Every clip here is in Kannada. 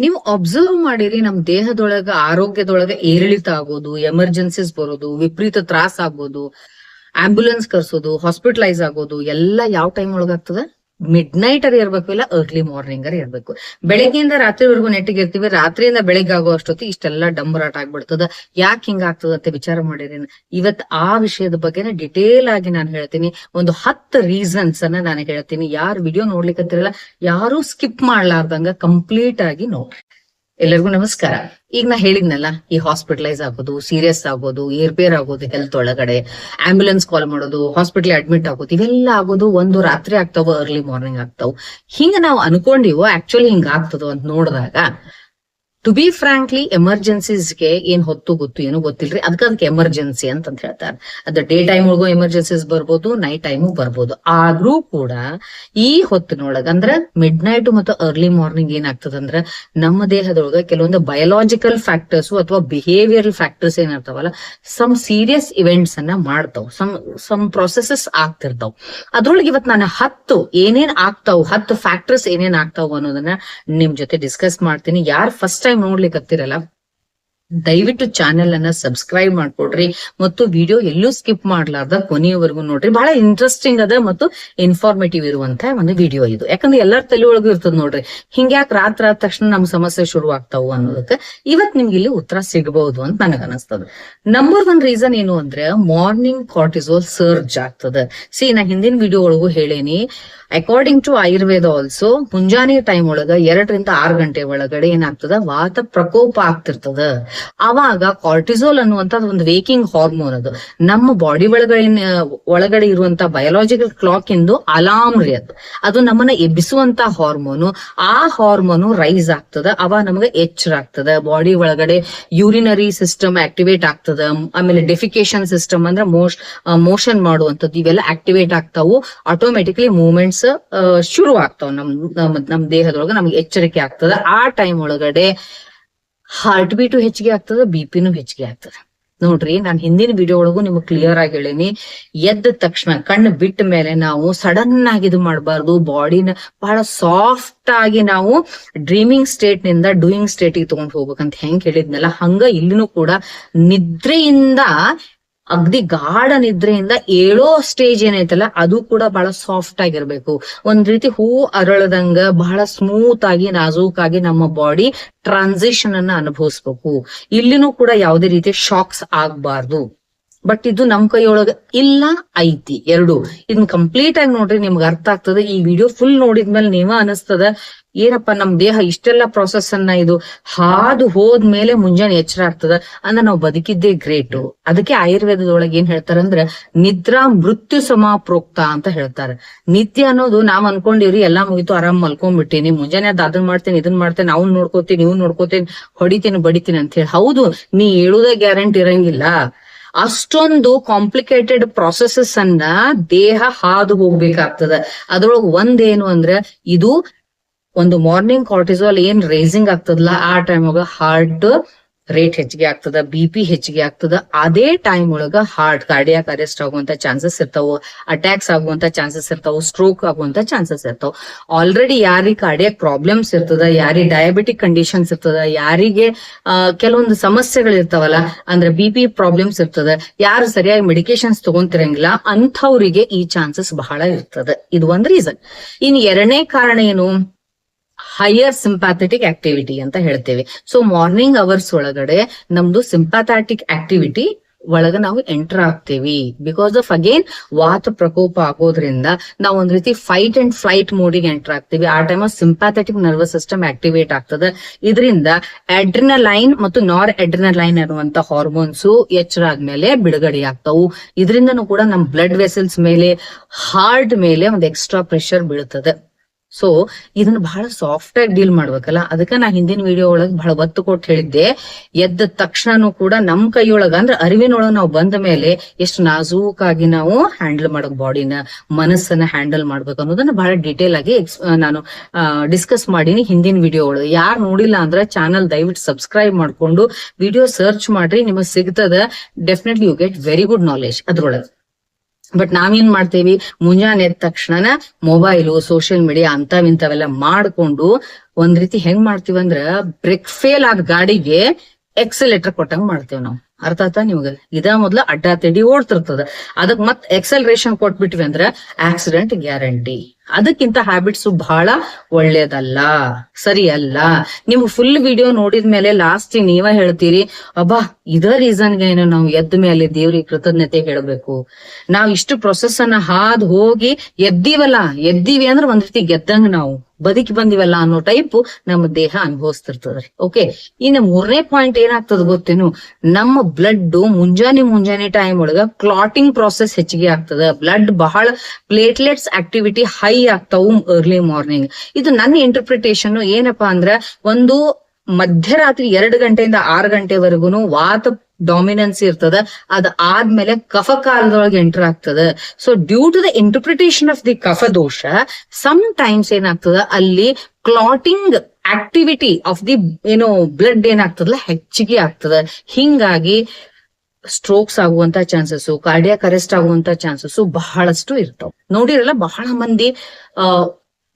ನೀವು ಅಬ್ಸರ್ವ್ ಮಾಡಿರಿ ನಮ್ ದೇಹದೊಳಗ ಆರೋಗ್ಯದೊಳಗ ಏರಿಳಿತ ಆಗೋದು, ಎಮರ್ಜೆನ್ಸೀಸ್ ಬರೋದು, ವಿಪರೀತ ತ್ರಾಸ ಆಗೋದು, ಆಂಬ್ಯುಲೆನ್ಸ್ ಕರ್ಸೋದು, ಹಾಸ್ಪಿಟಲೈಸ್ ಆಗೋದು ಎಲ್ಲ ಯಾವ ಟೈಮ್ ಒಳಗ ಆಗ್ತದ? ಮಿಡ್ ನೈಟ್ ಅರ್ ಇರ್ಬೇಕು, ಇಲ್ಲ ಅರ್ಲಿ ಮಾರ್ನಿಂಗ್ ಅರ್ ಇರ್ಬೇಕು. ಬೆಳಗ್ಗೆಯಿಂದ ರಾತ್ರಿವರೆಗೂ ನೆಟ್ಟಿಗೆ ಇರ್ತೀವಿ, ರಾತ್ರಿಯಿಂದ ಬೆಳಗ್ಗೆ ಆಗೋ ಅಷ್ಟೊತ್ತಿ ಇಷ್ಟೆಲ್ಲ ಡಂಬರಾಟ ಆಗ್ಬಿಡ್ತದ. ಯಾಕೆ ಹಿಂಗ ಆಗ್ತದ ಅಂತ ವಿಚಾರ ಮಾಡಿರಿ. ಇವತ್ ಆ ವಿಷಯದ ಬಗ್ಗೆ ಡಿಟೇಲ್ ಆಗಿ ನಾನು ಹೇಳ್ತೀನಿ. ಒಂದು 10 ರೀಸನ್ಸ್ ಅನ್ನ ನಾನು ಹೇಳ್ತೀನಿ. ಯಾರು ವಿಡಿಯೋ ನೋಡ್ಲಿಕ್ಕಂತಿರಲ್ಲ ಯಾರು ಸ್ಕಿಪ್ ಮಾಡ್ಲಾರ್ದಂಗ ಕಂಪ್ಲೀಟ್ ಆಗಿ ನೋಡ್ರಿ. ಎಲ್ಲರಿಗೂ ನಮಸ್ಕಾರ. ಈಗ ನಾ ಹೇಳಿದ್ನಲ್ಲ, ಈ ಹಾಸ್ಪಿಟಲೈಸ್ ಆಗೋದು, ಸೀರಿಯಸ್ ಆಗೋದು, ಏರ್ಪೇರ್ ಆಗೋದು, ಹೆಲ್ತ್ ಒಳಗಡೆ ಆಂಬ್ಯುಲೆನ್ಸ್ ಕಾಲ್ ಮಾಡೋದು, ಹಾಸ್ಪಿಟಲ್ ಅಡ್ಮಿಟ್ ಆಗೋದು, ಇವೆಲ್ಲ ಆಗೋದು ಒಂದು ರಾತ್ರಿ ಆಗ್ತಾವ, ಅರ್ಲಿ ಮಾರ್ನಿಂಗ್ ಆಗ್ತಾವ. ಹಿಂಗ ನಾವು ಅನ್ಕೊಂಡಿವೋ ಆಕ್ಚುಲಿ ಹಿಂಗ ಆಗ್ತದೋ ಅಂತ ನೋಡಿದಾಗ, ಟು ಬಿ ಫ್ರಾಂಕ್ಲಿ ಎಮರ್ಜೆನ್ಸೀಸ್ಗೆ ಏನ್ ಹೊತ್ತು ಗೊತ್ತು ಏನೋ ಗೊತ್ತಿಲ್ರಿ. ಅದಕ್ಕೆ ಎಮರ್ಜೆನ್ಸಿ ಅಂತ ಹೇಳ್ತಾರೆ. ಅದು ಡೇ ಟೈಮ್ ಒಳಗೂ ಎಮರ್ಜೆನ್ಸೀಸ್ ಬರ್ಬೋದು, ನೈಟ್ ಟೈಮು ಬರ್ಬೋದು. ಆದ್ರೂ ಕೂಡ ಈ ಹೊತ್ತಿನೊಳಗ ಅಂದ್ರೆ ಮಿಡ್ ನೈಟ್ ಮತ್ತು ಅರ್ಲಿ ಮಾರ್ನಿಂಗ್ ಏನಾಗ್ತದಂದ್ರ ನಮ್ಮ ದೇಹದೊಳಗ ಕೆಲವೊಂದು ಬಯೋಲಾಜಿಕಲ್ ಫ್ಯಾಕ್ಟರ್ಸ್ ಅಥವಾ ಬಿಹೇವಿಯರಲ್ ಫ್ಯಾಕ್ಟರ್ಸ್ ಏನಾಗ್ತಾವಲ್ಲ, ಸಮ್ ಸೀರಿಯಸ್ ಇವೆಂಟ್ಸ್ ಅನ್ನ ಮಾಡ್ತಾವ್, ಸಮ್ ಪ್ರೊಸೆಸಸ್ ಆಗ್ತಿರ್ತಾವ್. ಅದ್ರೊಳಗೆ ಇವತ್ ನಾನು 10 ಏನೇನ್ ಆಗ್ತಾವ್, 10 ಫ್ಯಾಕ್ಟರ್ಸ್ ಏನೇನ್ ಆಗ್ತಾವ್ ಅನ್ನೋದನ್ನ ನಿಮ್ ಜೊತೆ ಡಿಸ್ಕಸ್ ಮಾಡ್ತೀನಿ. ಯಾರು ಫಸ್ಟ್ ಟೈಮ್ ನೋಡ್ಲಿಕ್ಕತ್ತಿರಲ್ಲ ದಯವಿಟ್ಟು ಚಾನೆಲ್ ಅನ್ನ ಸಬ್ಸ್ಕ್ರೈಬ್ ಮಾಡ್ಕೊಡ್ರಿ ಮತ್ತು ವಿಡಿಯೋ ಎಲ್ಲೂ ಸ್ಕಿಪ್ ಮಾಡ್ಲಾರ್ದ ಕೊನೆಯವರೆಗೂ ನೋಡ್ರಿ. ಬಹಳ ಇಂಟ್ರೆಸ್ಟಿಂಗ್ ಅದ ಮತ್ತು ಇನ್ಫಾರ್ಮೇಟಿವ್ ಇರುವಂತ ಒಂದು ವಿಡಿಯೋ ಇದು. ಯಾಕಂದ್ರೆ ಎಲ್ಲರ ತಲೆ ಒಳಗೂ ಇರ್ತದ ನೋಡ್ರಿ, ಹಿಂಗ್ಯಾಕ್ ರಾತ್ರಿ ಆದ ತಕ್ಷಣ ನಮ್ ಸಮಸ್ಯೆ ಶುರು ಆಗ್ತಾವು ಅನ್ನೋದಕ್ಕೆ ಇವತ್ ನಿಮ್ಗೆ ಇಲ್ಲಿ ಉತ್ತರ ಸಿಗಬಹುದು ಅಂತ ನನಗ ಅನಿಸ್ತದ. ನಂಬರ್ 1 ರೀಸನ್ ಏನು ಅಂದ್ರೆ ಮಾರ್ನಿಂಗ್ ಕಾರ್ಟಿಸೋಲ್ ಸರ್ಜ್ ಆಗ್ತದ. ನಾ ಹಿಂದಿನ ವಿಡಿಯೋ ಒಳಗೂ ಹೇಳೇನಿ, ಅಕಾರ್ಡಿಂಗ್ ಟು ಆಯುರ್ವೇದ ಆಲ್ಸೋ ಮುಂಜಾನೆ ಟೈಮ್ ಒಳಗ 2 ರಿಂದ 6 ಗಂಟೆ ಒಳಗಡೆ ಏನಾಗ್ತದ, ವಾತ ಪ್ರಕೋಪ ಆಗ್ತಿರ್ತದ. ಅವಾಗ ಕಾರ್ಟಿಸೋಲ್ ಅನ್ನುವಂತ ಒಂದು ವೇಕಿಂಗ್ ಹಾರ್ಮೋನ್, ಅದು ನಮ್ಮ ಬಾಡಿ ಒಳಗಡೆ ಇರುವಂತ ಬಯೋಲಾಜಿಕಲ್ ಕ್ಲಾಕ್ ಇಂದು ಅಲಾರ್ಮ್ ರೀ. ಅದು ನಮ್ಮನ್ನ ಎಬ್ಬಿಸುವಂತ ಹಾರ್ಮೋನು. ಆ ಹಾರ್ಮೋನು ರೈಸ್ ಆಗ್ತದ, ಅವ ನಮಗೆ ಎಚ್ಚರ ಆಗ್ತದ. ಬಾಡಿ ಒಳಗಡೆ ಯೂರಿನರಿ ಸಿಸ್ಟಮ್ ಆಕ್ಟಿವೇಟ್ ಆಗ್ತದ. ಆಮೇಲೆ ಡೆಫಿಕೇಶನ್ ಸಿಸ್ಟಮ್ ಅಂದ್ರೆ ಮೋಷನ್ ಮಾಡುವಂತದ್ದು, ಇವೆಲ್ಲ ಆಕ್ಟಿವೇಟ್ ಆಗ್ತಾವು. ಆಟೋಮೆಟಿಕ್ಲಿ ಮೂವ್ಮೆಂಟ್ಸ್ ಶುರು ಆಗ್ತಾವ. ನಮ್ ದೇಹದೊಳಗ ನಮ್ಗೆ ಎಚ್ಚರಿಕೆ ಆಗ್ತದ. ಆ ಟೈಮ್ ಒಳಗಡೆ ಹಾರ್ಟ್ ಬೀಟು ಹೆಚ್ಚಿಗೆ ಆಗ್ತದ, ಬಿಪಿನೂ ಹೆಚ್ಚಿಗೆ ಆಗ್ತದ. ನೋಡ್ರಿ, ನಾನ್ ಹಿಂದಿನ ವಿಡಿಯೋ ಒಳಗೂ ನಿಮ್ಗೆ ಕ್ಲಿಯರ್ ಆಗಿ ಹೇಳೀನಿ, ಎದ್ದ ತಕ್ಷಣ ಕಣ್ಣು ಬಿಟ್ಟ ಮೇಲೆ ನಾವು ಸಡನ್ ಆಗಿ ಇದು ಮಾಡಬಾರ್ದು. ಬಾಡಿನ ಬಹಳ ಸಾಫ್ಟ್ ಆಗಿ ನಾವು ಡ್ರೀಮಿಂಗ್ ಸ್ಟೇಟ್ ನಿಂದ ಡೂಯಿಂಗ್ ಸ್ಟೇಟಿಗೆ ತಗೊಂಡ್ ಹೋಗ್ಬೇಕಂತ ಹೆಂಗ್ ಹೇಳಿದ್ನಲ್ಲ, ಹಂಗ ಇಲ್ಲಿನೂ ಕೂಡ ನಿದ್ರೆಯಿಂದ ಅಗ್ದಿ ಗಾಢ ನಿದ್ರೆಯಿಂದ ಏಳೋ ಸ್ಟೇಜ್ ಏನೈತಲ್ಲ ಅದು ಕೂಡ ಬಹಳ ಸಾಫ್ಟ್ ಆಗಿರ್ಬೇಕು. ಒಂದ್ ರೀತಿ ಹೂ ಅರಳದಂಗ ಬಹಳ ಸ್ಮೂತ್ ಆಗಿ ನಾಜೂಕಾಗಿ ನಮ್ಮ ಬಾಡಿ ಟ್ರಾನ್ಸಿಷನ್ ಅನ್ನ ಅನುಭವಿಸ್ಬೇಕು. ಇಲ್ಲಿನೂ ಕೂಡ ಯಾವುದೇ ರೀತಿ ಶಾಕ್ಸ್ ಆಗ್ಬಾರ್ದು. ಬಟ್ ಇದು ನಮ್ ಕೈಯೊಳಗ ಇಲ್ಲ, ಐತಿ ಎರಡು. ಇದನ್ನ ಕಂಪ್ಲೀಟ್ ಆಗಿ ನೋಡ್ರಿ, ನಿಮ್ಗೆ ಅರ್ಥ ಆಗ್ತದೆ. ಈ ವಿಡಿಯೋ ಫುಲ್ ನೋಡಿದ್ಮೇಲೆ ನೀವ ಅನಿಸ್ತದ, ಏನಪ್ಪಾ ನಮ್ ದೇಹ ಇಷ್ಟೆಲ್ಲ ಪ್ರೊಸೆಸ್ ಅನ್ನ ಇದು ಹಾದು ಹೋದ್ಮೇಲೆ ಮುಂಜಾನೆ ಎಚ್ಚರ ಆಗ್ತದ ಅಂದ್ರೆ ನಾವು ಬದುಕಿದ್ದೇ ಗ್ರೇಟು. ಅದಕ್ಕೆ ಆಯುರ್ವೇದದೊಳಗೆ ಏನ್ ಹೇಳ್ತಾರಂದ್ರ ನಿದ್ರಾ ಮೃತ್ಯು ಸಮಾಪ್ರೋಕ್ತ ಅಂತ ಹೇಳ್ತಾರೆ. ನಿದ್ದೆ ಅನ್ನೋದು ನಾವ್ ಅನ್ಕೊಂಡಿವ್ರಿ ಎಲ್ಲಾ ಮುಗಿತು ಆರಾಮ್ ಮಲ್ಕೊಂಡ್ಬಿಟ್ಟಿನಿ, ಮುಂಜಾನೆ ಅದನ್ನ ಮಾಡ್ತೇನೆ ಇದನ್ ಮಾಡ್ತೇನೆ, ಅವ್ನ್ ನೋಡ್ಕೋತೀನಿ ಇವ್ನ್ ನೋಡ್ಕೋತೀನಿ, ಹೊಡಿತೀನಿ ಬಡಿತೀನಿ ಅಂತ ಹೇಳಿ. ಹೌದು, ನೀ ಹೇಳುದೇ ಗ್ಯಾರಂಟಿ ಇರಂಗಿಲ್ಲ. ಅಷ್ಟೊಂದು ಕಾಂಪ್ಲಿಕೇಟೆಡ್ ಪ್ರೊಸೆಸಸ್ ಅನ್ನ ದೇಹ ಹಾದು ಹೋಗ್ಬೇಕಾಗ್ತದ. ಅದ್ರೊಳಗ ಒಂದೇನು ಅಂದ್ರೆ, ಇದು ಒಂದು ಮಾರ್ನಿಂಗ್ ಕಾರ್ಟಿಸೋಲ್ ಏನ್ ರೇಸಿಂಗ್ ಆಗ್ತದಲ್ಲ, ಆ ಟೈಮ್ ಒಳಗ ಹಾರ್ಟ್ ರೇಟ್ ಹೆಚ್ಚಿಗೆ ಆಗ್ತದ, BP ಹೆಚ್ಚಿಗೆ ಆಗ್ತದ. ಅದೇ ಟೈಮ್ ಒಳಗ ಹಾರ್ಟ್ ಕಾರ್ಡಿಯಾಕ್ ಅರೆಸ್ಟ್ ಆಗುವಂತ ಚಾನ್ಸಸ್ ಇರ್ತಾವ, ಅಟ್ಯಾಕ್ಸ್ ಆಗುವಂತ ಚಾನ್ಸಸ್ ಇರ್ತಾವ, ಸ್ಟ್ರೋಕ್ ಆಗುವಂತ ಚಾನ್ಸಸ್ ಇರ್ತಾವ. ಆಲ್ರೆಡಿ ಯಾರಿಗೆ ಕಾರ್ಡಿಯಾಕ್ ಪ್ರಾಬ್ಲಮ್ಸ್ ಇರ್ತದ, ಯಾರಿಗೆ ಡಯಾಬಿಟಿಕ್ ಕಂಡೀಷನ್ಸ್ ಇರ್ತದ, ಯಾರಿಗೆ ಕೆಲವೊಂದು ಸಮಸ್ಯೆಗಳು ಇರ್ತಾವಲ್ಲ, ಅಂದ್ರೆ BP ಪ್ರಾಬ್ಲಮ್ಸ್ ಇರ್ತದ, ಯಾರು ಸರಿಯಾಗಿ ಮೆಡಿಕೇಶನ್ಸ್ ತಗೊಂತಿರಂಗಿಲ್ಲ, ಅಂಥವ್ರಿಗೆ ಈ ಚಾನ್ಸಸ್ ಬಹಳ ಇರ್ತದ. ಇದು ಒಂದ್ ರೀಸನ್. ಇನ್ ಎರಡನೇ ಕಾರಣ ಏನು, ಹೈಯರ್ ಸಿಂಪ್ಯಾಥೆಟಿಕ್ ಆಕ್ಟಿವಿಟಿ ಅಂತ ಹೇಳ್ತೇವೆ. ಸೊ ಮಾರ್ನಿಂಗ್ ಅವರ್ಸ್ ಒಳಗಡೆ ನಮ್ದು ಸಿಂಪ್ಯಾಥೆಟಿಕ್ ಆಕ್ಟಿವಿಟಿ ಒಳಗ ನಾವು ಎಂಟರ್ ಆಗ್ತೇವಿ. ಬಿಕಾಸ್ ಆಫ್ ಅಗೇನ್ ವಾತ ಪ್ರಕೋಪ ಆಗೋದ್ರಿಂದ ನಾವು ಒಂದ್ ರೀತಿ ಫೈಟ್ ಅಂಡ್ ಫ್ಲೈಟ್ ಮೋಡಿಗೆ ಎಂಟರ್ ಆಗ್ತೀವಿ. ಆ time sympathetic nervous system activate ಆಗ್ತದೆ. ಇದರಿಂದ ಅಡ್ರಿನಲೈನ್ ಮತ್ತು ನಾರ್ ಅಡ್ರಿನಲೈನ್ ಅನ್ನುವಂತ ಹಾರ್ಮೋನ್ಸ್ ಎಚ್ಚರ ಆದ್ಮೇಲೆ ಬಿಡುಗಡೆ ಆಗ್ತಾವು. ಇದರಿಂದನೂ ಕೂಡ ನಮ್ ಬ್ಲಡ್ ವೆಸಲ್ಸ್ ಮೇಲೆ, ಹಾರ್ಟ್ ಮೇಲೆ ಒಂದು ಎಕ್ಸ್ಟ್ರಾ ಪ್ರೆಷರ್ ಬೀಳ್ತದೆ. ಸೊ ಇದನ್ನ ಬಹಳ ಸಾಫ್ಟ್ ಆಗಿ ಡೀಲ್ ಮಾಡ್ಬೇಕಲ್ಲ. ಅದಕ್ಕೆ ನಾ ಹಿಂದಿನ ವಿಡಿಯೋ ಒಳಗೆ ಬಹಳ ಒತ್ತು ಕೊಟ್ಟು ಹೇಳಿದ್ದೆ, ಎದ್ದ ತಕ್ಷಣನೂ ಕೂಡ ನಮ್ ಕೈಯೊಳಗ ಅಂದ್ರೆ ಅರಿವಿನೊಳಗ ನಾವು ಬಂದ ಮೇಲೆ ಎಷ್ಟು ನಾಜೂಕಾಗಿ ನಾವು ಹ್ಯಾಂಡಲ್ ಮಾಡಕ್, ಬಾಡಿನ ಮನಸ್ಸನ್ನ ಹ್ಯಾಂಡಲ್ ಮಾಡ್ಬೇಕು ಅನ್ನೋದನ್ನ ಬಹಳ ಡೀಟೇಲ್ ಆಗಿ ನಾನು ಡಿಸ್ಕಸ್ ಮಾಡೀನಿ ಹಿಂದಿನ ವಿಡಿಯೋ ಒಳಗೆ. ಯಾರು ನೋಡಿಲ್ಲ ಅಂದ್ರೆ ಚಾನಲ್ ದಯವಿಟ್ಟು ಸಬ್ಸ್ಕ್ರೈಬ್ ಮಾಡ್ಕೊಂಡು ವಿಡಿಯೋ ಸರ್ಚ್ ಮಾಡ್ರಿ, ನಿಮಗ್ ಸಿಗ್ತದ. Definitely you get very good knowledge ಅದ್ರೊಳಗೆ. ಬಟ್ ನಾವೇನ್ ಮಾಡ್ತೇವಿ, ಮುಂಜಾನೆ ಎದ್ದ ತಕ್ಷಣ ಮೊಬೈಲು, ಸೋಷಿಯಲ್ ಮೀಡಿಯಾ ಇಂಥವೆಲ್ಲ ಮಾಡ್ಕೊಂಡು ಒಂದ್ ರೀತಿ ಹೆಂಗ್ ಮಾಡ್ತೀವಿ ಅಂದ್ರ ಬ್ರೇಕ್ ಫೇಲ್ ಆದ ಗಾಡಿಗೆ ಎಕ್ಸಲೇಟರ್ ಕೊಟ್ಟಂಗ್ ಮಾಡ್ತೇವ್ ನಾವು. ಅರ್ಥ ಆಯ್ತಾ ನಿಮ್ಗೆ? ಇದ ಮೊದ್ಲ ಅಡ್ಡ ತಿಡಿ ಓಡ್ತಿರ್ತದ, ಅದಕ್ ಮತ್ ಎಕ್ಸಲರೇಷನ್ ಕೊಟ್ಬಿಟ್ವಿ ಅಂದ್ರ ಆಕ್ಸಿಡೆಂಟ್ ಗ್ಯಾರಂಟಿ. ಅದಕ್ಕಿಂತ ಹ್ಯಾಬಿಟ್ಸ್ ಬಹಳ ಒಳ್ಳೇದಲ್ಲ, ಸರಿ ಅಲ್ಲ. ನೀವು ಫುಲ್ ವಿಡಿಯೋ ನೋಡಿದ್ಮೇಲೆ ಲಾಸ್ಟ್ ನೀವ ಹೇಳ್ತೀರಿ, ಅಬ್ಬಾ ಇದ ರೀಸನ್ಗೆ ಏನು ನಾವು ಎದ್ದ ಮೇಲೆ ದೇವ್ರಿಗೆ ಕೃತಜ್ಞತೆ ಹೇಳ್ಬೇಕು, ನಾವ್ ಇಷ್ಟು ಪ್ರೊಸೆಸ್ ಅನ್ನ ಹಾದ್ ಹೋಗಿ ಎದ್ದೀವಿ ಅಂದ್ರೆ ಒಂದ್ ರೀತಿ ಗೆದ್ದಂಗ ನಾವು ಬದುಕಿ ಬಂದಿವಲ್ಲ ಅನ್ನೋ ಟೈಪ್ ನಮ್ಮ ದೇಹ ಅನುಭವಿಸ್ತಿರ್ತದ್ರಿ. ಓಕೆ, ಇನ್ನು 3ನೇ ಪಾಯಿಂಟ್ ಏನಾಗ್ತದ ಗೊತ್ತೇನು, ನಮ್ಮ ಬ್ಲಡ್ ಮುಂಜಾನೆ ಟೈಮ್ ಒಳಗ ಕ್ಲಾಟಿಂಗ್ ಪ್ರಾಸೆಸ್ ಹೆಚ್ಚಿಗೆ ಆಗ್ತದ. ಬ್ಲಡ್ ಬಹಳ ಪ್ಲೇಟ್ಲೆಟ್ಸ್ ಆಕ್ಟಿವಿಟಿ ಹೈ ಆಗ್ತಾವು ಅರ್ಲಿ ಮಾರ್ನಿಂಗ್. ಇದು ನನ್ನ ಇಂಟರ್ಪ್ರಿಟೇಷನ್ ಏನಪ್ಪಾ ಅಂದ್ರ, ಒಂದು ಮಧ್ಯರಾತ್ರಿ 2 ಗಂಟೆಯಿಂದ 6 ಗಂಟೆವರೆಗೂ ವಾತ ಡಾಮಿನೆನ್ಸ್ ಇರ್ತದ, ಅದ್ ಆದ್ಮೇಲೆ ಕಫ ಕಾಲದೊಳಗೆ ಎಂಟರ್ ಆಗ್ತದ. So due to the interpretation of the kapha dosha, sometimes ಏನಾಗ್ತದ ಅಲ್ಲಿ clotting activity of the blood ಏನಾಗ್ತದಲ್ಲ ಹೆಚ್ಚಿಗೆ ಆಗ್ತದ. ಹಿಂಗಾಗಿ ಸ್ಟ್ರೋಕ್ಸ್ ಆಗುವಂತ ಚಾನ್ಸಸ್, ಕಾರ್ಡಿಯಾಕ್ ಅರೆಸ್ಟ್ ಆಗುವಂತ ಚಾನ್ಸಸ್ ಬಹಳಷ್ಟು ಇರ್ತಾವ. ನೋಡಿರಲ್ಲ, ಬಹಳ ಮಂದಿ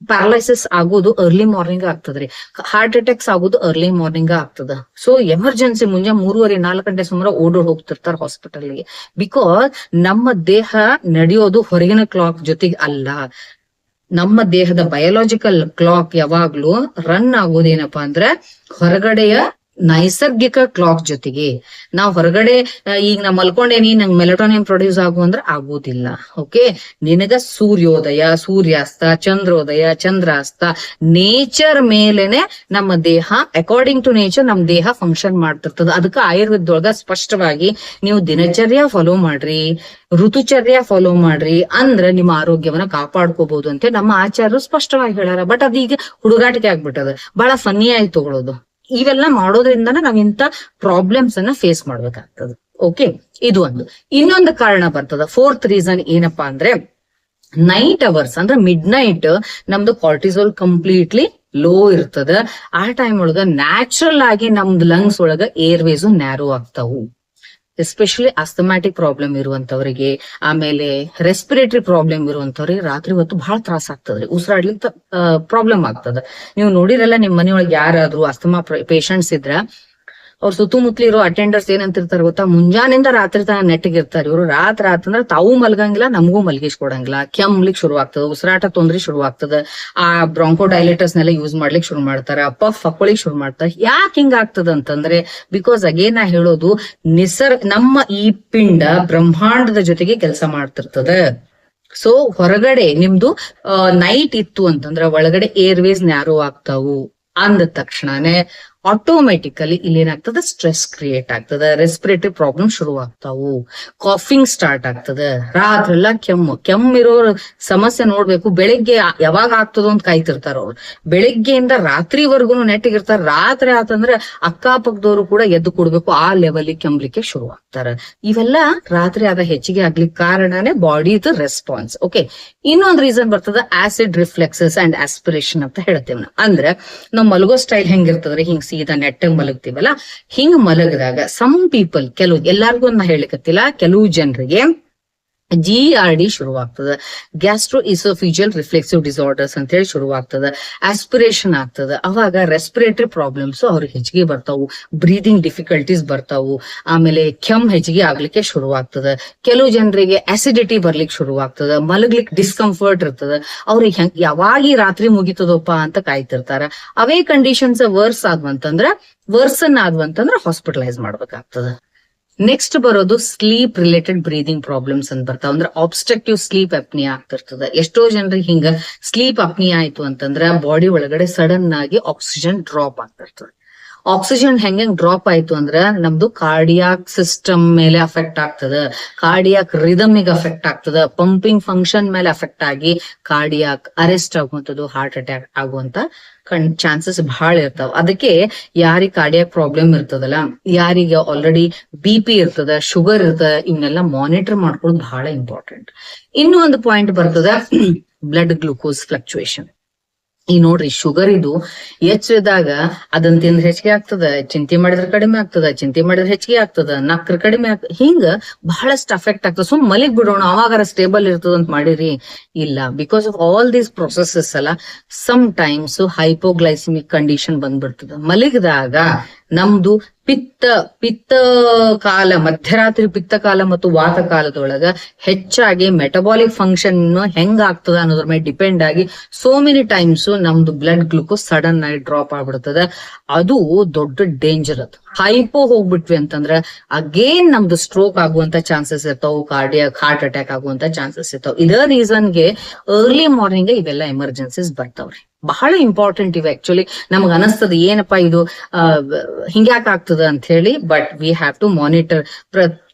ಪ್ಯಾರಲೈಸಿಸ್ ಆಗೋದು ಅರ್ಲಿ ಮಾರ್ನಿಂಗ್ ಆಗ್ತದ್ರಿ, ಹಾರ್ಟ್ ಅಟ್ಯಾಕ್ಸ್ ಆಗೋದು ಅರ್ಲಿ ಮಾರ್ನಿಂಗ್ ಆಗ್ತದ. ಸೊ ಎಮರ್ಜೆನ್ಸಿ ಮುಂಜಾನೆ 3:30-4 ಗಂಟೆ ಸುಮಾರು ಓಡೋಡ್ ಹೋಗ್ತಿರ್ತಾರ ಹಾಸ್ಪಿಟಲ್ಗೆ. ಬಿಕಾಸ್ ನಮ್ಮ ದೇಹ ನಡೆಯೋದು ಹೊರಗಿನ ಕ್ಲಾಕ್ ಜೊತೆಗೆ ಅಲ್ಲ, ನಮ್ಮ ದೇಹದ ಬಯೋಲಾಜಿಕಲ್ ಕ್ಲಾಕ್ ಯಾವಾಗ್ಲೂ ರನ್ ಆಗೋದೇನಪ್ಪಾ ಅಂದ್ರೆ ಹೊರಗಡೆಯ ನೈಸರ್ಗಿಕ ಕ್ಲಾಕ್ ಜೊತೆಗೆ. ನಾವ್ ಹೊರಗಡೆ ಈಗ ನಾ ಮಲ್ಕೊಂಡೇನಿ, ನಂಗೆ ಮೆಲಟೋನಿನ್ ಪ್ರೊಡ್ಯೂಸ್ ಅಂದ್ರೆ ಆಗೋದಿಲ್ಲ. ಓಕೆ, ನಿನಗ ಸೂರ್ಯೋದಯ, ಸೂರ್ಯಾಸ್ತ, ಚಂದ್ರೋದಯ, ಚಂದ್ರಾಸ್ತ, ನೇಚರ್ ಮೇಲೆನೆ ನಮ್ಮ ದೇಹ, ಅಕಾರ್ಡಿಂಗ್ ಟು ನೇಚರ್ ನಮ್ ದೇಹ ಫಂಕ್ಷನ್ ಮಾಡ್ತಿರ್ತದ. ಅದಕ್ಕೆ ಆಯುರ್ವೇದದೊಳಗ ಸ್ಪಷ್ಟವಾಗಿ ನೀವು ದಿನಚರ್ಯ ಫಾಲೋ ಮಾಡ್ರಿ, ಋತುಚರ್ಯ ಫಾಲೋ ಮಾಡ್ರಿ, ಅಂದ್ರ ನಿಮ್ಮ ಆರೋಗ್ಯವನ್ನ ಕಾಪಾಡ್ಕೋಬಹುದು ಅಂತ ನಮ್ಮ ಆಚಾರ್ಯರು ಸ್ಪಷ್ಟವಾಗಿ ಹೇಳ್ಯಾರ. ಬಟ್ ಅದೀಗ ಹುಡುಗಾಟಿಕೆ ಆಗ್ಬಿಟ್ಟದ, ಬಹಳ ಫನ್ನಿ ಆಗಿ ತಗೊಳ್ಳೋದು. ಇವೆಲ್ಲ ಮಾಡೋದ್ರಿಂದನ ನಾವ್ ಇಂತ ಪ್ರಾಬ್ಲಮ್ಸ್ ಅನ್ನ ಫೇಸ್ ಮಾಡ್ಬೇಕಾಗ್ತದೆ. ಓಕೆ, ಇದು ಒಂದು. ಇನ್ನೊಂದು ಕಾರಣ ಬರ್ತದ, 4th ರೀಸನ್ ಏನಪ್ಪಾ ಅಂದ್ರೆ, ನೈಟ್ ಅವರ್ಸ್ ಅಂದ್ರೆ ಮಿಡ್ ನೈಟ್ ನಮ್ದು ಕಾರ್ಟಿಸೋಲ್ ಕಂಪ್ಲೀಟ್ಲಿ ಲೋ ಇರ್ತದ. ಆ ಟೈಮ್ ಒಳಗ ನ್ಯಾಚುರಲ್ ಆಗಿ ನಮ್ದು ಲಂಗ್ಸ್ ಒಳಗ ಏರ್ವೇಸು ನ್ಯಾರೋ ಆಗ್ತಾವು. ಎಸ್ಪೆಷಲಿ ಅಸ್ಥಮ್ಯಾಟಿಕ್ ಪ್ರಾಬ್ಲಮ್ ಇರುವಂತವ್ರಿಗೆ, ಆಮೇಲೆ ರೆಸ್ಪಿರೇಟರಿ ಪ್ರಾಬ್ಲಮ್ ಇರುವಂತವ್ರಿಗೆ ರಾತ್ರಿ ಹೊತ್ತು ಬಹಳ ತ್ರಾಸ ಆಗ್ತದ್ರಿ, ಉಸಿರಾಡ್ಲಿಕ್ಕೆ ಪ್ರಾಬ್ಲಮ್ ಆಗ್ತದ. ನೀವು ನೋಡಿರಲ್ಲ, ನಿಮ್ ಮನೆಯೊಳಗೆ ಯಾರಾದ್ರೂ ಅಸ್ತಮಾ ಪೇಷಂಟ್ಸ್ ಇದ್ರ ಅವ್ರ ಸುತ್ತಮುತ್ತಲಿ ಇರೋ ಅಟೆಂಡರ್ಸ್ ಏನಂತಿರ್ತಾರ ಗೊತ್ತಾ, ಮುಂಜಾನಿಂದ ರಾತ್ರಿ ತನ ನೆಟ್ಟಿಗಿರ್ತಾರೆ. ಇವ್ರು ರಾತ್ರಿ ಆತಂದ್ರ ತಾವು ಮಲ್ಗಂಗಿಲ್ಲ, ನಮಗೂ ಮಲ್ಗಿಸ್ ಕೊಡಂಗಿಲ್ಲ, ಕೆಮ್ಲಿಕ್ ಶುರು ಆಗ್ತದ, ಉಸಿರಾಟ ತೊಂದ್ರೆ ಶುರು ಆಗ್ತದ, ಆ ಬ್ರಾಂಕೋ ಡೈಲೇಟರ್ಸ್ ನೆಲ್ಲ ಯೂಸ್ ಮಾಡ್ಲಿಕ್ಕೆ ಶುರು ಮಾಡ್ತಾರ, ಪಫ್ ಹಾಕೊಳಿಕ್ ಶುರು ಮಾಡ್ತಾರ. ಯಾಕೆ ಹಿಂಗ ಆಗ್ತದ ಅಂತಂದ್ರೆ, ಬಿಕಾಸ್ ಅಗೇನ್ ನಾ ಹೇಳೋದು, ನಮ್ಮ ಈ ಪಿಂಡ ಬ್ರಹ್ಮಾಂಡದ ಜೊತೆಗೆ ಕೆಲಸ ಮಾಡ್ತಿರ್ತದ. ಸೊ ಹೊರಗಡೆ ನಿಮ್ದು ನೈಟ್ ಇತ್ತು ಅಂತಂದ್ರ ಒಳಗಡೆ ಏರ್ವೇಸ್ ನ್ಯಾರೋ ಆಗ್ತಾವು ಅಂದ ತಕ್ಷಣನೇ ಆಟೋಮೆಟಿಕಲಿ ಇಲ್ಲಿ ಏನಾಗ್ತದ, ಸ್ಟ್ರೆಸ್ ಕ್ರಿಯೇಟ್ ಆಗ್ತದ, ರೆಸ್ಪಿರೇಟರಿ ಪ್ರಾಬ್ಲಮ್ ಶುರು ಆಗ್ತಾವು, ಕಾಫಿಂಗ್ ಸ್ಟಾರ್ಟ್ ಆಗ್ತದ, ರಾತ್ರೆಲ್ಲ ಕೆಮ್ಮಿರೋ ಸಮಸ್ಯೆ ನೋಡ್ಬೇಕು. ಬೆಳಿಗ್ಗೆ ಯಾವಾಗ ಆಗ್ತದೋ ಅಂತ ಕಾಯ್ತಿರ್ತಾರ ಅವ್ರು, ಬೆಳಿಗ್ಗೆಯಿಂದ ರಾತ್ರಿವರೆಗೂ ನೆಟ್ಟಿಗಿರ್ತಾರ. ರಾತ್ರಿ ಆತಂದ್ರೆ ಅಕ್ಕಪಕ್ಕದವ್ರು ಕೂಡ ಎದ್ದು ಕೊಡ್ಬೇಕು, ಆ ಲೆವೆಲ್ ಕೆಮ್ಲಿಕ್ಕೆ ಶುರು ಆಗ್ತಾರ. ಇವೆಲ್ಲ ರಾತ್ರಿ ಆದ ಹೆಚ್ಚಿಗೆ ಆಗ್ಲಿಕ್ಕೆ ಕಾರಣನೇ ಬಾಡಿದ ರೆಸ್ಪಾನ್ಸ್. ಓಕೆ, ಇನ್ನೊಂದು ರೀಸನ್ ಬರ್ತದ, ಆಸಿಡ್ ರಿಫ್ಲೆಕ್ಸಸ್ ಅಂಡ್ ಆಸ್ಪಿರೇಷನ್ ಅಂತ ಹೇಳ್ತೇವೆ ನಾವು. ಅಂದ್ರೆ ನಾವ್ ಮಲಗೋ ಸ್ಟೈಲ್ ಹೆಂಗಿರ್ತದ್ರಿ, ಹಿಂಗ್ ಸೀದಾ ನೆಟ್ಟಗ್ ಮಲಗ್ತೀವಲ್ಲ, ಹಿಂಗ್ ಮಲಗದಾಗ ಸಮ್ ಪೀಪಲ್, ಎಲ್ಲಾರ್ಗು ನಾ ಹೇಳಿಕತ್ತಿಲ್ಲ, ಕೆಲವು ಜನರಿಗೆ GERD ಶುರುವಾಗ್ತದ, ಗ್ಯಾಸ್ಟ್ರೋ ಇಸೋಫಿಜಿಯಲ್ ರಿಫ್ಲೆಕ್ಸಿವ್ ಡಿಸಾರ್ಡರ್ಸ್ ಅಂತ ಹೇಳಿ ಶುರುವಾಗ್ತದ, ಆಸ್ಪಿರೇಷನ್ ಆಗ್ತದ. ಅವಾಗ ರೆಸ್ಪಿರೇಟರಿ ಪ್ರಾಬ್ಲಮ್ಸ್ ಅವ್ರಿಗೆ ಹೆಚ್ಚಿಗೆ ಬರ್ತಾವು, ಬ್ರೀದಿಂಗ್ ಡಿಫಿಕಲ್ಟೀಸ್ ಬರ್ತಾವು, ಆಮೇಲೆ ಕೆಮ್ ಹೆಚ್ಚಿಗೆ ಆಗ್ಲಿಕ್ಕೆ ಶುರುವಾಗ್ತದ. ಕೆಲವು ಜನರಿಗೆ ಅಸಿಡಿಟಿ ಬರ್ಲಿಕ್ಕೆ ಶುರುವಾಗ್ತದ, ಮಲಗ್ಲಿಕ್ಕೆ ಡಿಸ್ಕಂಫರ್ಟ್ ಇರ್ತದ. ಅವ್ರಿಗೆ ಯಾವಾಗ ಈ ರಾತ್ರಿ ಮುಗಿತದಪ್ಪ ಅಂತ ಕಾಯ್ತಿರ್ತಾರ. ಅವೇ ಕಂಡೀಷನ್ಸ್ ವರ್ಸನ್ ಆದ್ವಂತಂದ್ರ ಹಾಸ್ಪಿಟಲೈಸ್ ಮಾಡ್ಬೇಕಾಗ್ತದ. ನೆಕ್ಸ್ಟ್ ಬರೋದು ಸ್ಲೀಪ್ ರಿಲೇಟೆಡ್ ಬ್ರೀದಿಂಗ್ ಪ್ರಾಬ್ಲಮ್ಸ್ ಅಂತ ಬರ್ತಾವ. ಅಂದ್ರೆ ಆಬ್ಸ್ಟ್ರಕ್ಟಿವ್ ಸ್ಲೀಪ್ ಅಪ್ನಿಯಾ ಆಗ್ತಿರ್ತದ. ಎಷ್ಟೋ ಜನರಿಗೆ ಹಿಂಗ ಸ್ಲೀಪ್ ಅಪ್ನಿಯಾ ಆಯ್ತು ಅಂತಂದ್ರ ಬಾಡಿ ಒಳಗಡೆ ಸಡನ್ ಆಗಿ ಆಕ್ಸಿಜನ್ ಡ್ರಾಪ್ ಆಗ್ತಿರ್ತದೆ. ಆಕ್ಸಿಜನ್ ಹೆಂಗ್ ಡ್ರಾಪ್ ಆಯ್ತು ಅಂದ್ರ ನಮ್ದು ಕಾರ್ಡಿಯಾಕ್ ಸಿಸ್ಟಮ್ ಮೇಲೆ ಅಫೆಕ್ಟ್ ಆಗ್ತದ, ಕಾರ್ಡಿಯಾಕ್ ರಿದಮಿಗೆ ಅಫೆಕ್ಟ್ ಆಗ್ತದ, ಪಂಪಿಂಗ್ ಫಂಕ್ಷನ್ ಮೇಲೆ ಅಫೆಕ್ಟ್ ಆಗಿ ಕಾರ್ಡಿಯಾಕ್ ಅರೆಸ್ಟ್ ಆಗುವಂಥದ್ದು, ಹಾರ್ಟ್ ಅಟ್ಯಾಕ್ ಆಗುವಂತ ಚಾನ್ಸಸ್ ಬಹಳ ಇರ್ತಾವ. ಅದಕ್ಕೆ ಯಾರಿಗೆ ಕಾರ್ಡಿಯಾಕ್ ಪ್ರಾಬ್ಲಮ್ ಇರ್ತದಲ್ಲ, ಯಾರಿಗೆ ಆಲ್ರೆಡಿ BP ಇರ್ತದ, ಶುಗರ್ ಇರ್ತದ, ಇವನ್ನೆಲ್ಲ ಮಾನಿಟರ್ ಮಾಡ್ಕೊಳ್ಳೋದು ಬಹಳ ಇಂಪಾರ್ಟೆಂಟ್. ಇನ್ನೂ ಒಂದು ಪಾಯಿಂಟ್ ಬರ್ತದ, ಬ್ಲಡ್ ಗ್ಲೂಕೋಸ್ ಫ್ಲಕ್ಚುಯೇಷನ್. ಈ ನೋಡ್ರಿ ಶುಗರ್ ಇದು ಹೆಚ್ಚಿದಾಗ ಅದನ್ನ ತಿಂದ್ರೆ ಹೆಚ್ಚಿಗೆ ಆಗ್ತದ, ಚಿಂತೆ ಮಾಡಿದ್ರೆ ಕಡಿಮೆ ಆಗ್ತದ, ಚಿಂತೆ ಮಾಡಿದ್ರೆ ಹೆಚ್ಚಿಗೆ ಆಗ್ತದ, ನಕ್ರ ಕಡಿಮೆ ಆಗ್ತದ, ಹಿಂಗ ಬಹಳಷ್ಟು ಅಫೆಕ್ಟ್ ಆಗ್ತದ. ಸುಮ್ ಮಲಿಗ್ ಬಿಡೋಣ ಅವಾಗಾರ ಸ್ಟೇಬಲ್ ಇರ್ತದ ಅಂತ ಮಾಡಿರಿ, ಇಲ್ಲ. Because of all these processes ಅಲ್ಲ, ಸಮ್ ಟೈಮ್ಸ್ ಹೈಪೋಗ್ಲೈಸಿಮಿಕ್ ಕಂಡೀಷನ್ ಬಂದ್ಬಿಡ್ತದ. ಮಲಗಿದಾಗ ನಮ್ದು ಪಿತ್ತ ಕಾಲ, ಮಧ್ಯರಾತ್ರಿ ಪಿತ್ತ ಕಾಲ ಮತ್ತು ವಾತ ಕಾಲದೊಳಗ ಹೆಚ್ಚಾಗಿ ಮೆಟಬಾಲಿಕ್ ಫಂಕ್ಷನ್ ಹೆಂಗ್ ಆಗ್ತದ ಅನ್ನೋದ್ರ ಮೇಲೆ ಡಿಪೆಂಡ್ ಆಗಿ ಸೋ ಮೆನಿ ಟೈಮ್ಸ್ ನಮ್ದು ಬ್ಲಡ್ ಗ್ಲೂಕೋಸ್ ಸಡನ್ ಆಗಿ ಡ್ರಾಪ್ ಆಗ್ಬಿಡ್ತದ. ಅದು ದೊಡ್ಡ ಡೇಂಜರ್. ಅದು ಹೈಪೋ ಹೋಗ್ಬಿಟ್ವಿ ಅಂತಂದ್ರ ಅಗೇನ್ ನಮ್ದು ಸ್ಟ್ರೋಕ್ ಆಗುವಂತ ಚಾನ್ಸಸ್ ಇರ್ತಾವ, ಹಾರ್ಟ್ ಅಟ್ಯಾಕ್ ಆಗುವಂತ ಚಾನ್ಸಸ್ ಇರ್ತಾವ. ಇದ ರೀಸನ್ಗೆ ಅರ್ಲಿ ಮಾರ್ನಿಂಗ್ ಇವೆಲ್ಲ ಎಮರ್ಜೆನ್ಸೀಸ್ ಬರ್ತಾವ್ರಿ. ಬಹಳ ಇಂಪಾರ್ಟೆಂಟ್ ಇವೆ. ಆಕ್ಚುಲಿ ನಮಗ್ ಅನಸ್ತದ ಏನಪ್ಪಾ ಇದು ಹಿಂಗ್ಯಾಕ್ ಆಗ್ತದ ಅಂತ ಹೇಳಿ, but we have to monitor.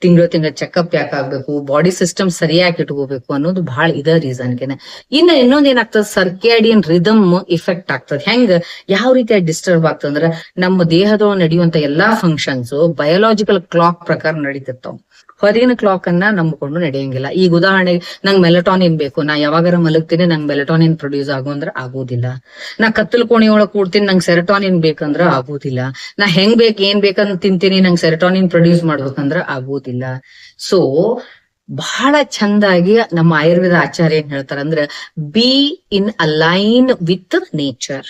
ತಿಂಗಳ ಚೆಕ್ಅಪ್ ಯಾಕೆ ಆಗ್ಬೇಕು, ಬಾಡಿ ಸಿಸ್ಟಮ್ ಸರಿಯಾಗಿ ಇಟ್ಕೋಬೇಕು ಅನ್ನೋದು ಬಹಳ ಇದ ರೀಸನ್ಗೆನೆ. ಇನ್ನೊಂದ್ ಏನಾಗ್ತದ, ಸರ್ಕ್ಯಾಡಿಯನ್ ರಿದಮ್ ಇಫೆಕ್ಟ್ ಆಗ್ತದ. ಹೆಂಗ ಯಾವ ರೀತಿಯಾಗಿ ಡಿಸ್ಟರ್ಬ್ ಆಗ್ತದಂದ್ರ ನಮ್ಮ ದೇಹದೊಳಗೆ ನಡೆಯುವಂತ ಎಲ್ಲಾ ಫಂಕ್ಷನ್ಸ್ ಬಯೋಲಾಜಿಕಲ್ ಕ್ಲಾಕ್ ಪ್ರಕಾರ ನಡೀತಿರ್ತಾವ. ಹೊರಗಿನ ಕ್ಲಾಕ್ ಅನ್ನ ನಂಬಿಕೊಂಡು ನಡೆಯಂಗಿಲ್ಲ. ಈಗ ಉದಾಹರಣೆಗೆ ನಂಗೆ ಮೆಲಟೋನಿನ್ ಬೇಕು, ನಾ ಯಾವಾಗಾರ ಮಲಗ್ತೀನಿ ನಂಗೆ ಮೆಲಟೋನಿನ್ ಪ್ರೊಡ್ಯೂಸ್ ಆಗೋಂದ್ರ ಆಗೋದಿಲ್ಲ. ನಾ ಕತ್ತಲು ಕೋಣೆ ಒಳಗ್ ಕೂಡ್ತೀನಿ ನಂಗೆ ಸೆರಟೋನಿನ್ ಬೇಕಂದ್ರ ಆಗೋದಿಲ್ಲ. ನಾ ಹೆಂಗ್ ಏನ್ ಬೇಕಂತ ತಿಂತೀನಿ ನಂಗೆ ಸೆರಟೋನಿನ್ ಪ್ರೊಡ್ಯೂಸ್ ಮಾಡ್ಬೇಕಂದ್ರ ಆಗೋದಿಲ್ಲ. ಸೊ ಬಹಳ ಚಂದಾಗಿ ನಮ್ಮ ಆಯುರ್ವೇದ ಆಚಾರ್ಯ ಏನ್ ಹೇಳ್ತಾರ ಅಂದ್ರೆ, B in align with nature.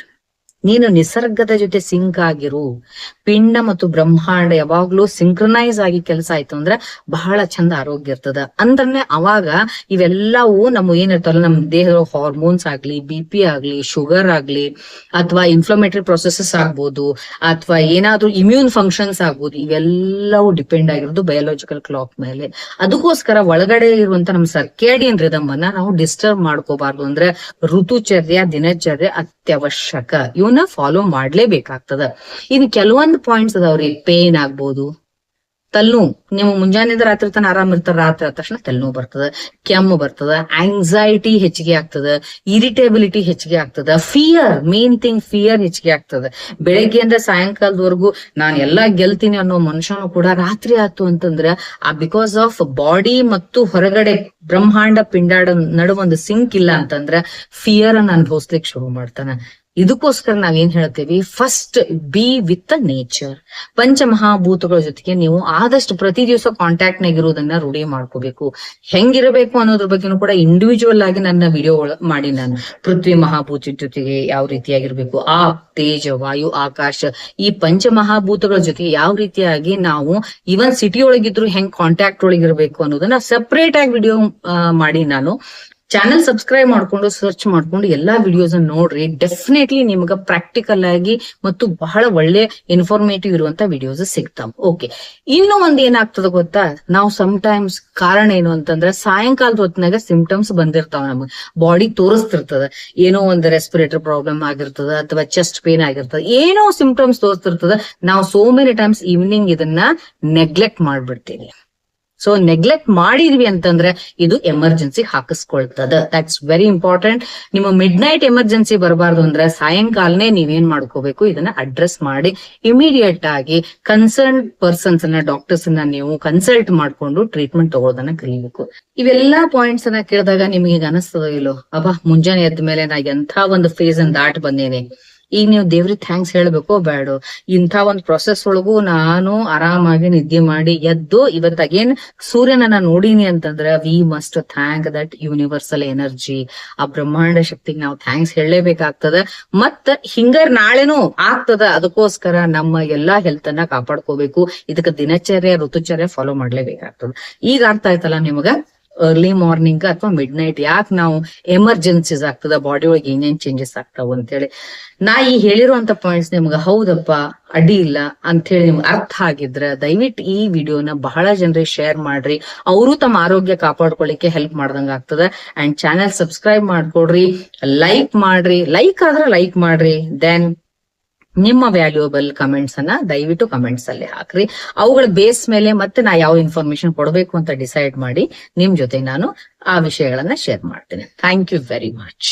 ನೀನು ನಿಸರ್ಗದ ಜೊತೆ ಸಿಂಕ್ ಆಗಿರು. ಪಿಂಡ ಮತ್ತು ಬ್ರಹ್ಮಾಂಡ ಯಾವಾಗ್ಲೂ ಸಿಂಕ್ರನೈಸ್ ಆಗಿ ಕೆಲಸ ಆಯ್ತು ಅಂದ್ರೆ ಬಹಳ ಚಂದ ಆರೋಗ್ಯ ಇರ್ತದ. ಅಂದ್ರೆ ಅವಾಗ ಇವೆಲ್ಲವೂ ನಮ್ಮ ಏನಿರ್ತಾವಲ್ಲ, ನಮ್ ದೇಹದ ಹಾರ್ಮೋನ್ಸ್ ಆಗ್ಲಿ, BP ಆಗ್ಲಿ, ಶುಗರ್ ಆಗ್ಲಿ, ಅಥವಾ ಇನ್ಫ್ಲಮೇಟರಿ ಪ್ರೊಸೆಸಸ್ ಆಗ್ಬೋದು, ಅಥವಾ ಏನಾದ್ರೂ ಇಮ್ಯೂನ್ ಫಂಕ್ಷನ್ಸ್ ಆಗ್ಬೋದು, ಇವೆಲ್ಲವೂ ಡಿಪೆಂಡ್ ಆಗಿರೋದು ಬಯೋಲಾಜಿಕಲ್ ಕ್ಲಾಕ್ ಮೇಲೆ. ಅದಕ್ಕೋಸ್ಕರ ಒಳಗಡೆ ಇರುವಂತ ನಮ್ ಸರ್ಕೇಡಿಯನ್ ರಿದಮ್ ಅನ್ನ ನಾವು ಡಿಸ್ಟರ್ಬ್ ಮಾಡ್ಕೋಬಾರ್ದು. ಅಂದ್ರೆ ಋತುಚರ್ಯ, ದಿನಚರ್ಯ ಅತ್ಯವಶ್ಯಕ. ಇವನ್ನ ಫಾಲೋ ಮಾಡ್ಲೇಬೇಕಾಗ್ತದ. ಇನ್ ಕೆಲವೊಂದು ಪಾಯಿಂಟ್ಸ್ ಅದಾವ್ರಿ. ಪೇನ್ ಆಗ್ಬೋದು, ತಲೆನೋವು. ನೀವು ಮುಂಜಾನೆ ರಾತ್ರಿ ತನ ಆರಾಮ್ ಇರ್ತಾರ, ರಾತ್ರಿ ಆದ ತಕ್ಷಣ ತಲೆನೋವು ಬರ್ತದ, ಕೆಮ್ಮು ಬರ್ತದ, ಆಂಗ್ಸೈಟಿ ಹೆಚ್ಚಿಗೆ ಆಗ್ತದ, ಇರಿಟೇಬಿಲಿಟಿ ಹೆಚ್ಚಿಗೆ ಆಗ್ತದ, ಫಿಯರ್, ಮೇನ್ ಥಿಂಗ್ ಫಿಯರ್ ಹೆಚ್ಚಿಗೆ ಆಗ್ತದ. ಬೆಳಗ್ಗೆಯಿಂದ ಸಾಯಂಕಾಲದವರೆಗೂ ನಾನು ಎಲ್ಲಾ ಗೆಲ್ತೀನಿ ಅನ್ನೋ ಮನುಷ್ಯನು ಕೂಡ ರಾತ್ರಿ ಆಯ್ತು ಅಂತಂದ್ರ ಬಿಕಾಸ್ ಆಫ್ ಬಾಡಿ ಮತ್ತು ಹೊರಗಡೆ ಬ್ರಹ್ಮಾಂಡ ಪಿಂಡಾಡ ನಡುವೊಂದು ಸಿಂಕ್ ಇಲ್ಲ ಅಂತಂದ್ರ ಫಿಯರ್ ಅನ್ನ ಅನುಭವಿಸ್ಲಿಕ್ಕೆ ಶುರು ಮಾಡ್ತಾನ. ಇದಕ್ಕೋಸ್ಕರ ನಾವೇನ್ ಹೇಳ್ತೇವಿ, ಫಸ್ಟ್ ಬಿ ವಿತ್ ನೇಚರ್. ಪಂಚಮಹಾಭೂತಗಳ ಜೊತೆಗೆ ನೀವು ಆದಷ್ಟು ಪ್ರತಿ ದಿವಸ ಕಾಂಟ್ಯಾಕ್ಟ್ ನಾಗಿರುವುದನ್ನ ರೂಢಿ ಮಾಡ್ಕೋಬೇಕು. ಹೆಂಗಿರಬೇಕು ಅನ್ನೋದ್ರ ಬಗ್ಗೆನೂ ಕೂಡ ಇಂಡಿವಿಜುವಲ್ ಆಗಿ ನನ್ನ ವಿಡಿಯೋ ಮಾಡಿ ನಾನು ಪೃಥ್ವಿ ಮಹಾಭೂತ ಜೊತೆಗೆ ಯಾವ ರೀತಿಯಾಗಿರ್ಬೇಕು, ಆ ತೇಜ, ವಾಯು, ಆಕಾಶ, ಈ ಪಂಚಮಹಾಭೂತಗಳ ಜೊತೆಗೆ ಯಾವ ರೀತಿಯಾಗಿ ನಾವು ಇವನ್ ಸಿಟಿ ಒಳಗಿದ್ರು ಹೆಂಗ್ ಕಾಂಟ್ಯಾಕ್ಟ್ ಒಳಗಿರ್ಬೇಕು ಅನ್ನೋದನ್ನ ಸೆಪರೇಟ್ ಆಗಿ ವಿಡಿಯೋ ಮಾಡಿ ನಾನು ಚಾನೆಲ್ ಸಬ್ಸ್ಕ್ರೈಬ್ ಮಾಡ್ಕೊಂಡು ಸರ್ಚ್ ಮಾಡ್ಕೊಂಡು ಎಲ್ಲಾ ವಿಡಿಯೋಸ್ ನೋಡ್ರಿ. ಡೆಫಿನೆಟ್ಲಿ ನಿಮ್ಗ ಪ್ರಾಕ್ಟಿಕಲ್ ಆಗಿ ಮತ್ತು ಬಹಳ ಒಳ್ಳೆ ಇನ್ಫಾರ್ಮೇಟಿವ್ ಇರುವಂತ ವಿಡಿಯೋಸ್ ಸಿಗ್ತಾವ. ಓಕೆ, ಇನ್ನು ಒಂದ್ ಏನಾಗ್ತದ ಗೊತ್ತಾ, ನಾವು ಸಮ್ಟೈಮ್ಸ್ ಕಾರಣ ಏನು ಅಂತಂದ್ರೆ ಸಾಯಂಕಾಲದ ಹೊತ್ತಿನಾಗ ಸಿಂಪ್ಟಮ್ಸ್ ಬಂದಿರ್ತಾವ, ನಮಗ್ ಬಾಡಿ ತೋರಿಸ್ತಿರ್ತದ. ಏನೋ ಒಂದ್ ರೆಸ್ಪಿರೇಟರಿ ಪ್ರಾಬ್ಲಮ್ ಆಗಿರ್ತದ, ಅಥವಾ ಚೆಸ್ಟ್ ಪೇನ್ ಆಗಿರ್ತದ, ಏನೋ ಸಿಂಪ್ಟಮ್ಸ್ ತೋರಿಸ್ತಿರ್ತದ. ನಾವು ಸೋ ಮೆನಿ ಟೈಮ್ಸ್ ಈವ್ನಿಂಗ್ ಇದನ್ನ ನೆಗ್ಲೆಕ್ಟ್ ಮಾಡ್ಬಿಡ್ತೀವಿ. ಸೊ ನೆಗ್ಲೆಕ್ಟ್ ಮಾಡಿದ್ವಿ ಅಂತಂದ್ರೆ ಇದು ಎಮರ್ಜೆನ್ಸಿ ಹಾಕಿಸ್ಕೊಳ್ತದ. That's very important. ನಿಮ್ಮ ಮಿಡ್ ನೈಟ್ ಎಮರ್ಜೆನ್ಸಿ ಬರಬಾರ್ದು ಅಂದ್ರೆ ಸಾಯಂಕಾಲನೇ ನೀವೇನ್ ಮಾಡ್ಕೋಬೇಕು, ಇದನ್ನ ಅಡ್ರೆಸ್ ಮಾಡಿ ಇಮಿಡಿಯೇಟ್ ಆಗಿ ಕನ್ಸರ್ನ್ ಪರ್ಸನ್ಸ್ ಅನ್ನ, ಡಾಕ್ಟರ್ಸ್ ಅನ್ನ ನೀವು ಕನ್ಸಲ್ಟ್ ಮಾಡ್ಕೊಂಡು ಟ್ರೀಟ್ಮೆಂಟ್ ತಗೊಳ್ಳೋದನ್ನ ಕಲಿಬೇಕು. ಇವೆಲ್ಲಾ ಪಾಯಿಂಟ್ಸ್ ಅನ್ನ ಕೇಳಿದಾಗ ನಿಮಗೆ ಈಗ ಅನಿಸ್ತದೋ ಇಲ್ಲೋ, ಅಬ್ಬಾ ಮುಂಜಾನೆ ಎದ್ದ ಮೇಲೆ ನಾ ಎಂಥ ಒಂದು ಫೇಸ್ ಅನ್ನ ದಾಟ್ ಬಂದೇನೆ. ಈಗ ನೀವು ದೇವ್ರಿಗೆ ಥ್ಯಾಂಕ್ಸ್ ಹೇಳ್ಬೇಕೋ ಬೇಡೋ, ಇಂಥ ಒಂದ್ ಪ್ರೊಸೆಸ್ ಒಳಗೂ ನಾನು ಆರಾಮಾಗಿ ನಿದ್ದೆ ಮಾಡಿ ಎದ್ದು ಇವತ್ ಅಗೇನ್ ಸೂರ್ಯನನ್ನ ನೋಡೀನಿ ಅಂತಂದ್ರ we must thank that universal energy. ಆ ಬ್ರಹ್ಮಾಂಡ ಶಕ್ತಿಗೆ ನಾವು ಥ್ಯಾಂಕ್ಸ್ ಹೇಳಲೇಬೇಕಾಗ್ತದ. ಮತ್ತ ಹಿಂಗಾರ್ ನಾಳೆನೂ ಆಗ್ತದ. ಅದಕ್ಕೋಸ್ಕರ ನಮ್ಮ ಎಲ್ಲಾ ಹೆಲ್ತ್ ಅನ್ನ ಕಾಪಾಡ್ಕೋಬೇಕು. ಇದಕ್ಕೆ ದಿನಚರ್ಯ, ಋತುಚರ್ಯ ಫಾಲೋ ಮಾಡ್ಲೇಬೇಕಾಗ್ತದ. ಈಗ ಅರ್ಥ ಆಯ್ತಲ್ಲ ನಿಮಗ ಅರ್ಲಿ ಮಾರ್ನಿಂಗ್ ಅಥವಾ ಮಿಡ್ ನೈಟ್ ಯಾಕೆ ನಾವು ಎಮರ್ಜೆನ್ಸೀಸ್ ಆಗ್ತದ, ಬಾಡಿ ಒಳಗೆ ಏನೇನ್ ಚೇಂಜಸ್ ಆಗ್ತಾವ ಅಂತೇಳಿ. ನಾ ಈ ಹೇಳಿರುವಂತ ಪಾಯಿಂಟ್ಸ್ ನಿಮ್ಗೆ ಹೌದಪ್ಪ ಅಡ್ಡಿ ಇಲ್ಲ ಅಂತ ಹೇಳಿ ನಿಮ್ಗೆ ಅರ್ಥ ಆಗಿದ್ರ ದಯವಿಟ್ಟು ಈ ವಿಡಿಯೋನ ಬಹಳ ಜನರಿಗೆ ಶೇರ್ ಮಾಡ್ರಿ. ಅವರು ತಮ್ಮ ಆರೋಗ್ಯ ಕಾಪಾಡ್ಕೊಳ್ಳಿಕ್ಕೆ ಹೆಲ್ಪ್ ಮಾಡ್ದಂಗ ಆಗ್ತದ. ಅಂಡ್ ಚಾನೆಲ್ ಸಬ್ಸ್ಕ್ರೈಬ್ ಮಾಡ್ಕೊಡ್ರಿ, ಲೈಕ್ ಮಾಡ್ರಿ. ಲೈಕ್ ಆದ್ರೆ ಲೈಕ್ ಮಾಡ್ರಿ. ದೆನ್ ನಿಮ್ಮ ವ್ಯಾಲ್ಯೂಯಬಲ್ ಕಮೆಂಟ್ಸ್ ಅನ್ನ ದಯವಿಟ್ಟು ಕಮೆಂಟ್ಸ್ ಅಲ್ಲಿ ಹಾಕ್ರಿ. ಅವುಗಳ ಬೇಸ್ ಮೇಲೆ ಮತ್ತೆ ನಾ ಯಾವ ಇನ್ಫಾರ್ಮೇಶನ್ ಕೊಡಬೇಕು ಅಂತ ಡಿಸೈಡ್ ಮಾಡಿ ನಿಮ್ ಜೊತೆ ನಾನು ಆ ವಿಷಯಗಳನ್ನ ಶೇರ್ ಮಾಡ್ತೇನೆ. Thank you very much.